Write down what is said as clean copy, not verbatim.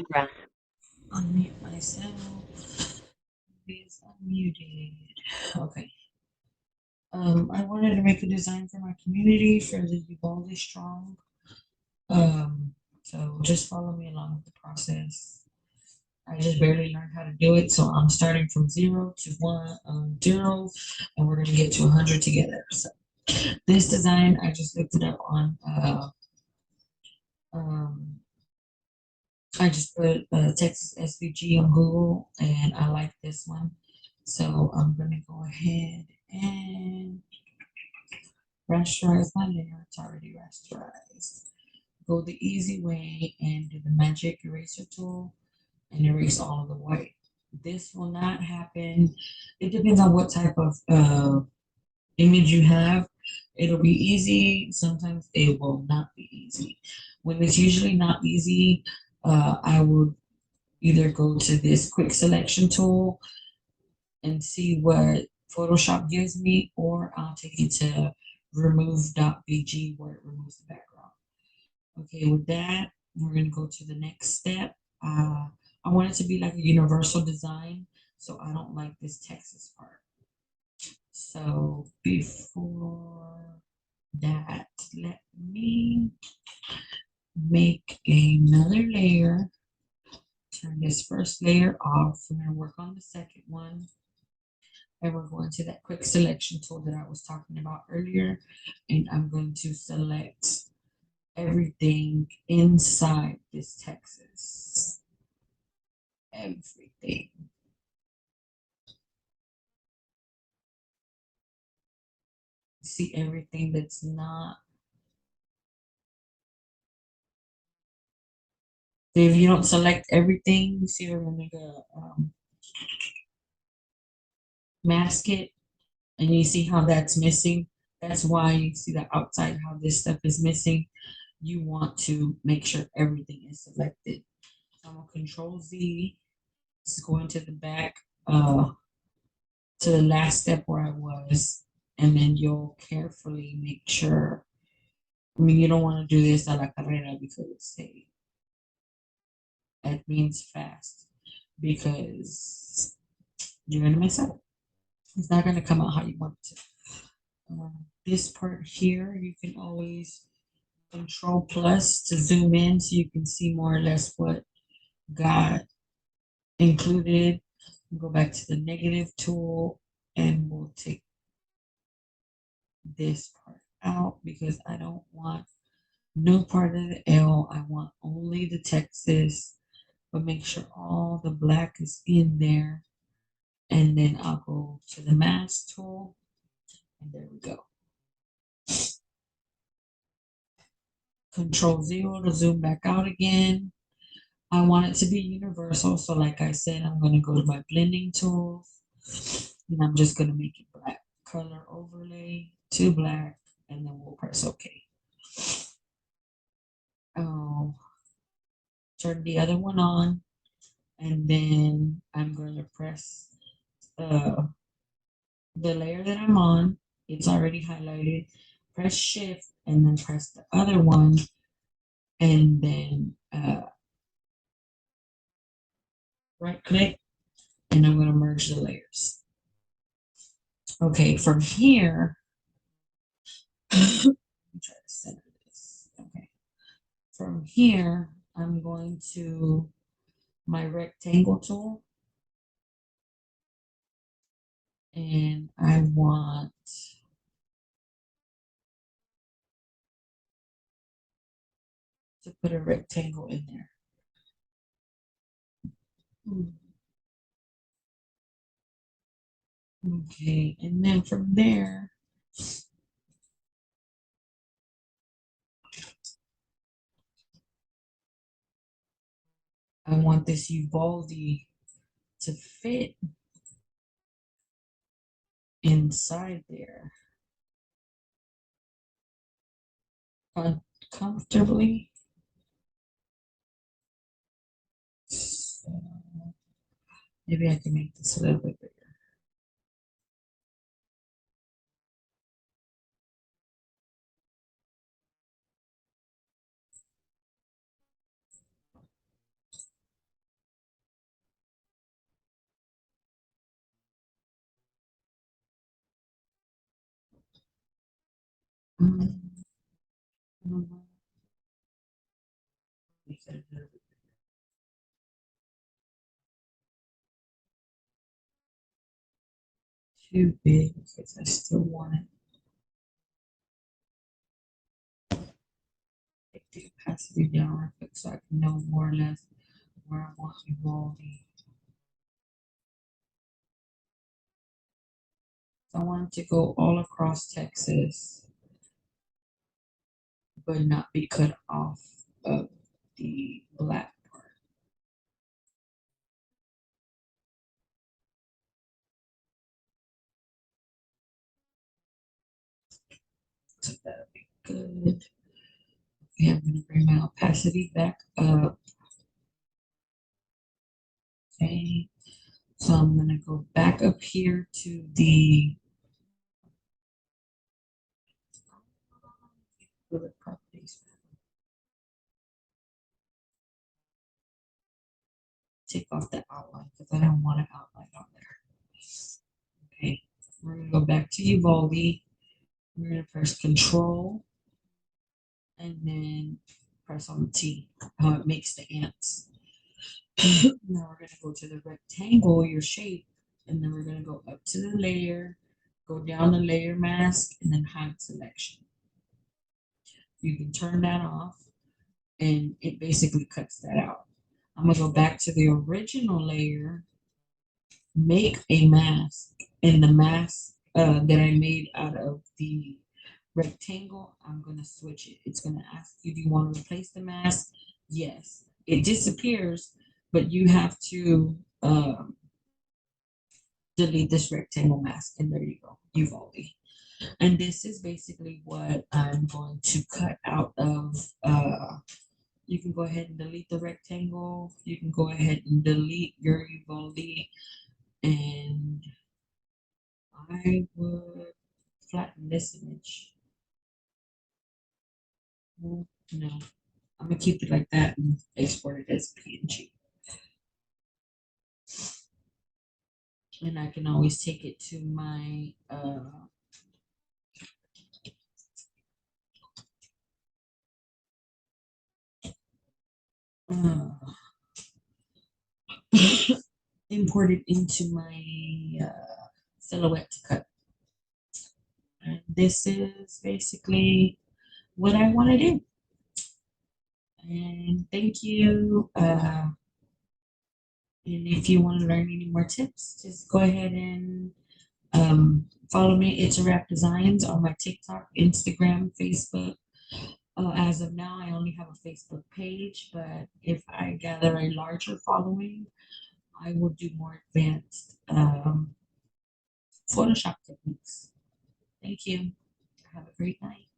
Grass. Unmute myself. Is unmuted. Okay. I wanted to make a design for my community for the Uvalde Strong. So just follow me along with the process. I just barely learned how to do it, so I'm starting from zero, and we're gonna get to 100 together. So this design, I just looked it up on. Um, I just put Texas SVG on Google, and I like this one. So I'm gonna go ahead and rasterize my layer. It's already rasterized. Go the easy way and do the magic eraser tool and erase all of the white. This will not happen. It depends on what type of image you have. It'll be easy. Sometimes it will not be easy. When it's usually not easy, I would either go to this quick selection tool and see what Photoshop gives me, or I'll take it to remove.bg where it removes the background. Okay, with that, we're going to go to the next step. I want it to be like a universal design, so I don't like this Texas part. So before that, let me make another layer. Turn this first layer off. We're going to work on the second one. And we're going to that quick selection tool that I was talking about earlier. And I'm going to select everything inside this Texas. Everything. See everything that's not. If you don't select everything, you see we're going to mask it, and you see how that's missing. That's why you see the outside, how this stuff is missing. You want to make sure everything is selected. I'm going to control Z. It's going to the back, to the last step where I was, and then you'll carefully make sure. I mean, you don't want to do this a la carrera because hey, that means fast, because you're gonna mess up. It's not gonna come out how you want it to. This part here, you can always control plus to zoom in so you can see more or less what got included. Go back to the negative tool, and we'll take this part out because I don't want no part of the L. I want only the Texas, but make sure all the black is in there. And then I'll go to the mask tool, and there we go. Control 0 to zoom back out again. I want it to be universal. So like I said, I'm going to go to my blending tools, and I'm just going to make it black. Color overlay to black, and then we'll press OK. Oh, turn the other one on, and then I'm going to press uh, the layer that I'm on. It's already highlighted. Press shift and then press the other one, and then right click, and I'm going to merge the layers. Okay, from here, try to center this. Okay, from here, I'm going to my rectangle tool, and I want to put a rectangle in there. Okay, and then from there, I want this Uvalde to fit inside there comfortably. So maybe I can make this a little bit bigger. Too big because I still want it. Take the opacity down real quick so I can know more or less where I want Uvalde. So I want it to go all across Texas, but not be cut off of the black part. So that'll be good. Okay, I'm gonna bring my opacity back up. Okay, so I'm gonna go back up here to the properties. Take off the outline because I don't want an outline on there. Okay, we're gonna go back to Uvalde. We're gonna press Control and then press on the T. How it makes the ants. Now we're gonna go to the rectangle, your shape, and then we're gonna go up to the layer, go down the layer mask, and then hide selection. You can turn that off, and it basically cuts that out. I'm gonna go back to the original layer, make a mask, and the mask that I made out of the rectangle, I'm gonna switch it. It's gonna ask you, do you want to replace the mask? Yes. It disappears, but you have to delete this rectangle mask, and there you go, Uvalde. And this is basically what I'm going to cut out of. You can go ahead and delete the rectangle. You can go ahead and delete your Uvalde, and I would flatten this image. No, I'm gonna keep it like that and export it as PNG. And I can always take it to my import it into my silhouette to cut. And this is basically what I want to do. And thank you. And if you want to learn any more tips, just go ahead and follow me. It's a Wrap Designs on my TikTok, Instagram, Facebook. As of now, I only have a Facebook page, but if I gather a larger following, I will do more advanced Photoshop techniques. Thank you. Have a great night.